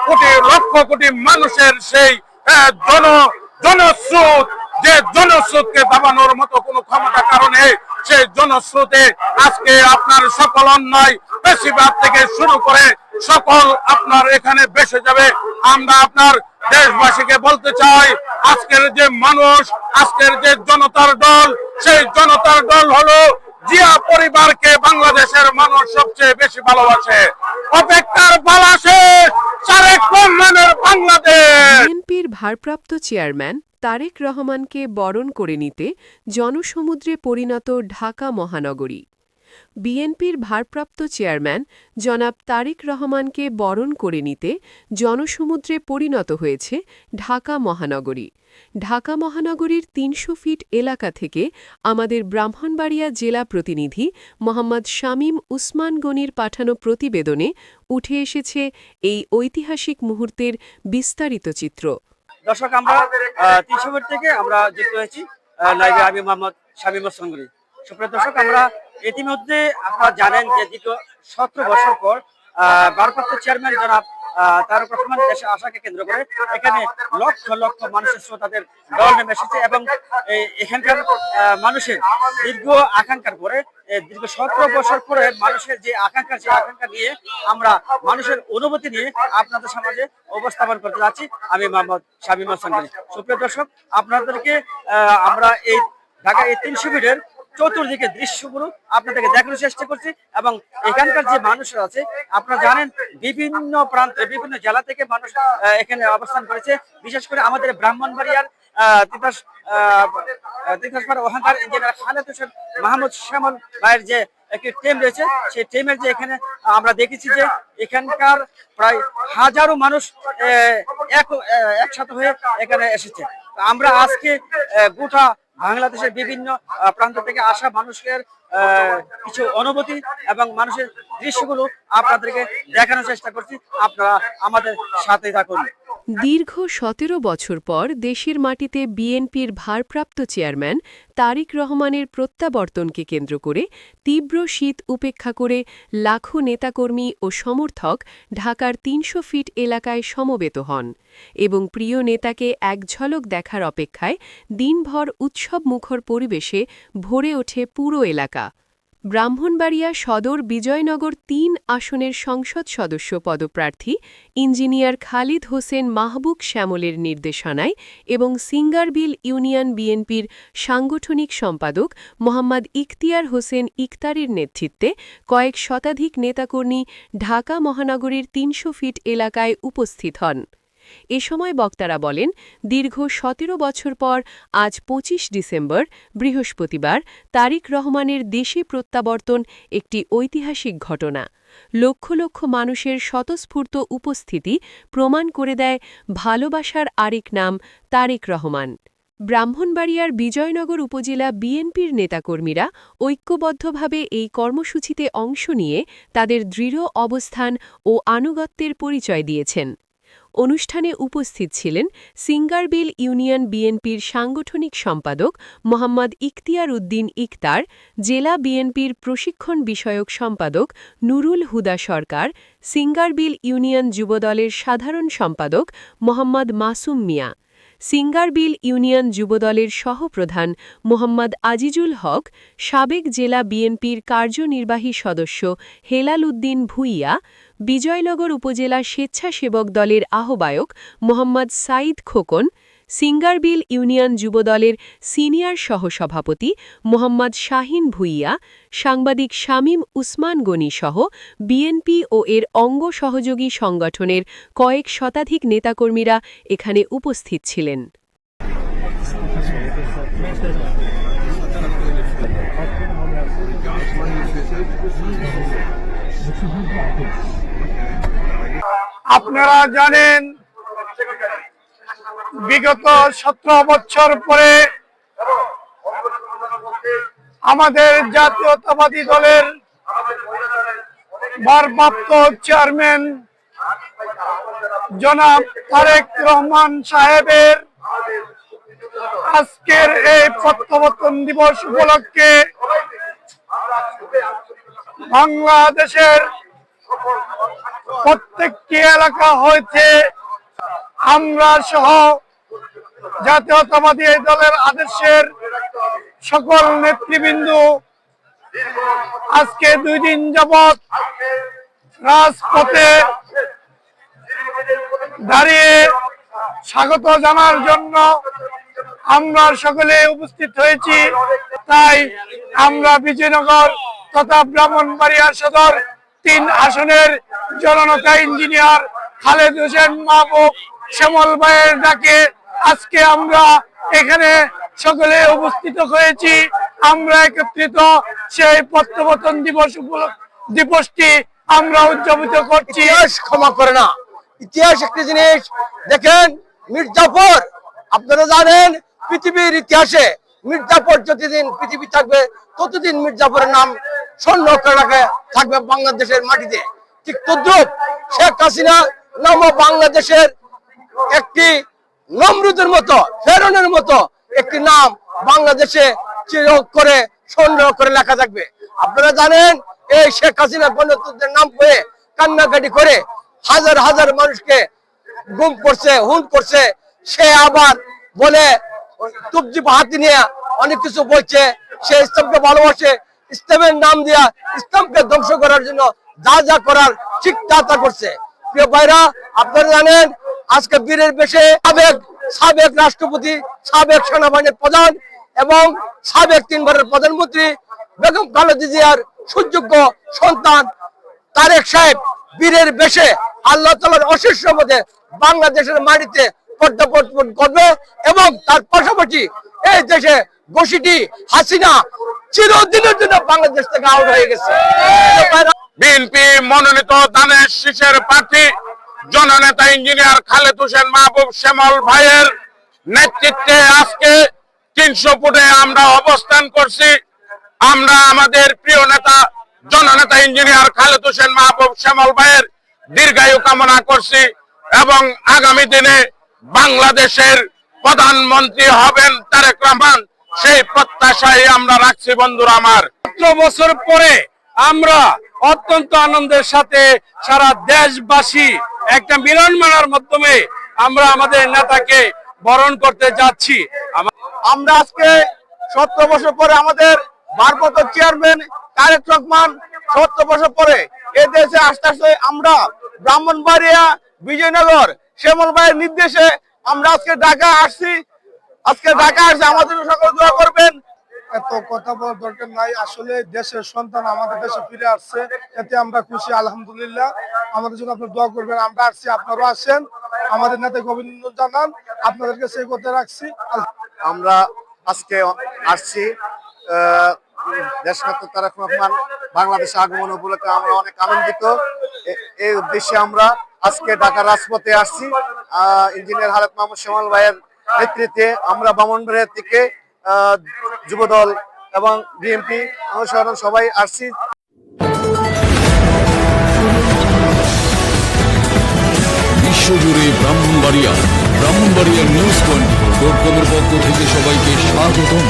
কোটি লক্ষ কোটি মানুষের সেই জনস্রোত, যে জনস্রোতকে দাবানোর মতো কোনো ক্ষমতা কারণে সেই জনস্রোতে আজকে আপনার সকল অন্যায় বেশিরভাগ থেকে শুরু করে সকল আপনার এখানে বেসে যাবে। আমরা আপনার দেশবাসীকে বলতে চাই, আজকের যে মানুষ, আজকের যে জনতার দল, সেই জনতার দল হলো জিয়া পরিবারকে বাংলাদেশের মানুষ সবচেয়ে বেশি ভালোবাসে। অপেক্ষার পালা শেষ, তারেক রহমানের বাংলাদেশ। বিএনপির ভারপ্রাপ্ত চেয়ারম্যান তারেক রহমানকে বরণ করে নিতে জনসমুদ্রে পরিণত ঢাকা মহানগরী। বিএনপির ভারপ্রাপ্ত চেয়ারম্যান জনাব তারেক রহমানকে বরণ করে নিতে জনসমুদ্রে পরিণত হয়েছে ঢাকা মহানগরী। ঢাকা মহানগরীর ৩০০ ফিট এলাকা থেকে আমাদের ব্রাহ্মণবাড়িয়া জেলা প্রতিনিধি মোহাম্মদ শামীম উসমান গনির পাঠানো প্রতিবেদনে উঠে এসেছে এই ঐতিহাসিক মুহূর্তের বিস্তারিত চিত্র। দর্শক, আমরা ৩০০ ফিট থেকে আমরা যুক্ত হয়েছি লাইভে আমি মোহাম্মদ শামীম উসমান গনি। সুপ্রিয় দর্শক, আমরা ইতিমধ্যে আপনারা জানেন যে দীর্ঘ ১৭ বছর পর ভারপ্রাপ্ত চেয়ারম্যান জনাব তারেক রহমান দেশে আসাকে কেন্দ্র করে এখানে লক্ষ লক্ষ মানুষের শ্রোতাদের দল নেমে এসেছে এবং এখানকার মানুষের দীর্ঘ আকাঙ্ক্ষার পরে দীর্ঘ ১৭ বছর পরে মানুষের যে আকাঙ্ক্ষা, সেই আকাঙ্ক্ষা নিয়ে আমরা মানুষের অনুভূতি নিয়ে আপনাদের সমাজে উপস্থাপন করতে যাচ্ছি আমি মোহাম্মদ শামীম উসমান গনি। সুপ্রিয় দর্শক, আপনাদেরকে আমরা এই ঢাকা এই ৩০০ ফিটের চতুর্দিকে দৃশ্যগুলো আপনাদেরকে দেখানোর চেষ্টা করছি এবং এখানকার যে মানুষরা আছে আপনারা জানেন বিভিন্ন প্রান্তে বিভিন্ন জেলা থেকে মানুষ এখানে অবস্থান করেছে। বিশেষ করে আমাদের ব্রাহ্মণবাড়িয়ার তিতাসপাড়া ওখানকার ইঞ্জিনিয়ার খালেদ হোসেন মাহমুদ শ্যামল ভাইয়ের যে একটি টিম রয়েছে, সেই টিমের যে এখানে আমরা দেখেছি যে এখানকার প্রায় হাজারো মানুষ একসাথে হয়ে এখানে এসেছে। আমরা আজকে গোটা বাংলাদেশের বিভিন্ন প্রান্ত থেকে আসা মানুষের কিছু অনুভূতি এবং মানুষের দৃশ্যগুলো আপনাদেরকে দেখানোর চেষ্টা করছি। আপনারা আমাদের সাথে থাকুন। দীর্ঘ ১৭ বছর পর দেশের মাটিতে বিএনপির ভারপ্রাপ্ত চেয়ারম্যান তারেক রহমানের প্রত্যাবর্তনকে কেন্দ্র করে তীব্র শীত উপেক্ষা করে লাখো নেতাকর্মী ও সমর্থক ঢাকার ৩০০ ফিট এলাকায় সমবেত হন এবং প্রিয় নেতাকে এক ঝলক দেখার অপেক্ষায় দিনভর উৎসবমুখর পরিবেশে ভরে ওঠে পুরো এলাকা। ব্রাহ্মণবাড়িয়া সদর বিজয়নগর ৩ আসনের সংসদ সদস্য পদপ্রার্থী ইঞ্জিনিয়ার খালিদ হোসেন মাহবুব শ্যামলের নির্দেশনায় এবং সিঙ্গারবিল ইউনিয়ন বিএনপির সাংগঠনিক সম্পাদক মোহাম্মদ ইখতিয়ার হোসেন ইকতারের নেতৃত্বে কয়েক শতাধিক নেতাকর্মী ঢাকা মহানগরীর ৩০০ ফিট এলাকায় উপস্থিত হন। এ সময় বক্তারা বলেন, দীর্ঘ ১৭ বছর পর আজ ২৫ ডিসেম্বর বৃহস্পতিবার তারেক রহমানের দেশে প্রত্যাবর্তন একটি ঐতিহাসিক ঘটনা। লক্ষ লক্ষ মানুষের স্বতঃস্ফূর্ত উপস্থিতি প্রমাণ করে দেয় ভালোবাসার আরেক নাম তারেক রহমান। ব্রাহ্মণবাড়িয়ার বিজয়নগর উপজেলা বিএনপির নেতাকর্মীরা ঐক্যবদ্ধভাবে এই কর্মসূচিতে অংশ নিয়ে তাদের দৃঢ় অবস্থান ও আনুগত্যের পরিচয় দিয়েছেন। অনুষ্ঠানে উপস্থিত ছিলেন সিঙ্গারবিল ইউনিয়ন বিএনপির সাংগঠনিক সম্পাদক মোহাম্মদ ইখতিয়ার উদ্দিন ইকতার, জেলা বিএনপির প্রশিক্ষণ বিষয়ক সম্পাদক নুরুল হুদা সরকার, সিঙ্গারবিল ইউনিয়ন যুবদলের সাধারণ সম্পাদক মোহাম্মদ মাসুম মিয়া, সিঙ্গারবিল ইউনিয়ন যুবদলের সহপ্রধান মোহাম্মদ আজিজুল হক, সাবেক জেলা বিএনপির কার্যনির্বাহী সদস্য হেলাল উদ্দিন ভূঁইয়া, বিজয়নগর উপজেলা স্বেচ্ছাসেবক দলের আহ্বায়ক মোহাম্মদ সাঈদ খোকন, সিঙ্গারবিল ইউনিয়ন যুবদলের সিনিয়র সহসভাপতি মোহাম্মদ শাহিন ভূঁইয়া, সাংবাদিক শামীম উসমান গনি সহ বিএনপি ও এর অঙ্গ সহযোগী সংগঠনের কয়েক শতাধিক নেতাকর্মীরা এখানে উপস্থিত ছিলেন। আপনারা জানেন বিগত ১৭ বছর পরে আমাদের জাতীয়তাবাদী দলের ভারপ্রাপ্ত চেয়ারম্যান জনাব তারেক রহমান সাহেবের আজকের এই প্রত্যাবর্তন দিবস উপলক্ষে বাংলাদেশের প্রত্যেকটি এলাকা হয়েছে আমরা সহ জাতীয়তাবাদী এই দলের আদর্শের সকল নেতৃবৃন্দ আজকে 2 দিন যাবৎ রাজপথে দাঁড়িয়ে স্বাগত জানার জন্য আমরা সকলে উপস্থিত হয়েছি। তাই আমরা বিজয়নগর তথা ব্রাহ্মণবাড়িয়া সদর 3 আসনের জননেতা ইঞ্জিনিয়ার খালেদ হোসেন মাহবুব শ্যামল ভাইয়ের ডাকে আজকে আমরা এখানে সকলে উপস্থিত হয়েছি। আমরা একত্রিত সেই প্রত্যাবর্তন দিবসটি আমরা উদযাপিত করছি। ইতিহাস ক্ষমা করে না। ইতিহাস একটি জিনিস, দেখেন মির্জাফর, আপনারা জানেন পৃথিবীর ইতিহাসে মির্জাফর যতদিন পৃথিবী থাকবে ততদিন মির্জাফরের নাম স্বর্ণ অক্ষরে থাকবে বাংলাদেশের মাটিতে। ঠিক তদ্রুপ শেখ হাসিনা নাম বাংলাদেশের একটি নমরুদের মতো, ফেরাউনের মতো একটি নাম বাংলাদেশে চির করে স্বর্ণ করে লেখা থাকবে। আপনারা জানেন এই শেখ হাসিনা গণতন্ত্রের নাম করে কান্নাকাটি করে হাজার হাজার মানুষকে গুম করছে, হুন করছে। সে আবার বলে তুবজি হাতি নিয়ে অনেক কিছু বলছে, সে ইসলামকে ভালোবাসে, ইসলামের নাম দিয়া ইসলামকে ধ্বংস করার জন্য যা যা করার ঠিক তা করছে। প্রিয় ভাইরা, আপনারা জানেন আজকে বীরের বেশে সাবেক রাষ্ট্রপতি, সাবেক সেনাবাহিনীর প্রধান এবং সাবেক 3 বারের প্রধানমন্ত্রী বেগম খালেদা জিয়ার সুযোগ্য সন্তান তারেক সাহেব বীরের বেশে আল্লাহ তাআলার অশেষ রহমতে বাংলাদেশের মাটিতে পদার্পণ করবে এবং তার পাশাপাশি এই দেশে ঘোষিটি হাসিনা চিরদিনের জন্য বাংলাদেশ থেকে আউট হয়ে গেছে। বিএনপি মনোনীত ধানের শীষের প্রার্থী জননেতা ইঞ্জিনিয়ার খালেদ হোসেন মাহবুব শ্যামল ভাইয়ের নেতৃত্বে আজকে 300 ফুটে আমরা অবস্থান করছি। আমরা আমাদের প্রিয় নেতা জননেতা ইঞ্জিনিয়ার খালেদ হোসেন মাহবুব শ্যামল ভাইয়ের দীর্ঘায়ু কামনা করছি এবং আগামী দিনে বাংলাদেশের প্রধানমন্ত্রী হবেন তারেক রহমান, সেই প্রত্যাশাই আমরা রাখছি। বন্ধুরা আমার, 17 বছর পরে আমরা অত্যন্ত আনন্দের সাথে সারা দেশবাসী একটা মিলন মেলার মাধ্যমে আমরা আমাদের নেতাকে বরণ করতে যাচ্ছি। আমরা আজকে 17 বছর পরে আমাদের ভারপ্রাপ্ত চেয়ারম্যান তারেক রহমান 17 বছর পরে এই দেশে আস্তে আস্তে আমরা ব্রাহ্মণবাড়িয়া বিজয়নগর শ্যামল ভাইয়ের নির্দেশে আমরা আজকে ঢাকা আসছি। আমাদের সকলে দোয়া করবেন। এত কথা বলার দরকার নাই, আসলে দেশের সন্তান আমাদের দেশে ফিরে আসছে, এতে আমরা খুশি আলহামদুলিল্লাহ। আমাদের জন্য আপনারা দোয়া করবেন। আমরা আসছি, আপনারাও আসেন, আমাদের নেতাকে অভিনন্দন জানান, আপনাদেরকে সেই কথা রাখছি। আমরা আজকে আসছি দেশনেতা তারেক রহমান বাংলাদেশে আগমন উপলক্ষে আমরা অনেক আনন্দিত। এই উদ্দেশ্যে আমরা আজকে ঢাকা রাজপথে আসছি। ইঞ্জিনিয়ার খালেদ মাহমুদ শ্যামল ভাইয়ের নেতৃত্বে আমরা ব্রাহ্মণবাড়িয়া থেকে যুবদল এবং বিএনপি অনুসরণ সবাই আসছি। বিশ্বজুড়ে ব্রাহ্মণবাড়িয়া নিউজ 24.com পক্ষ থেকে সবাইকে স্বাগতম।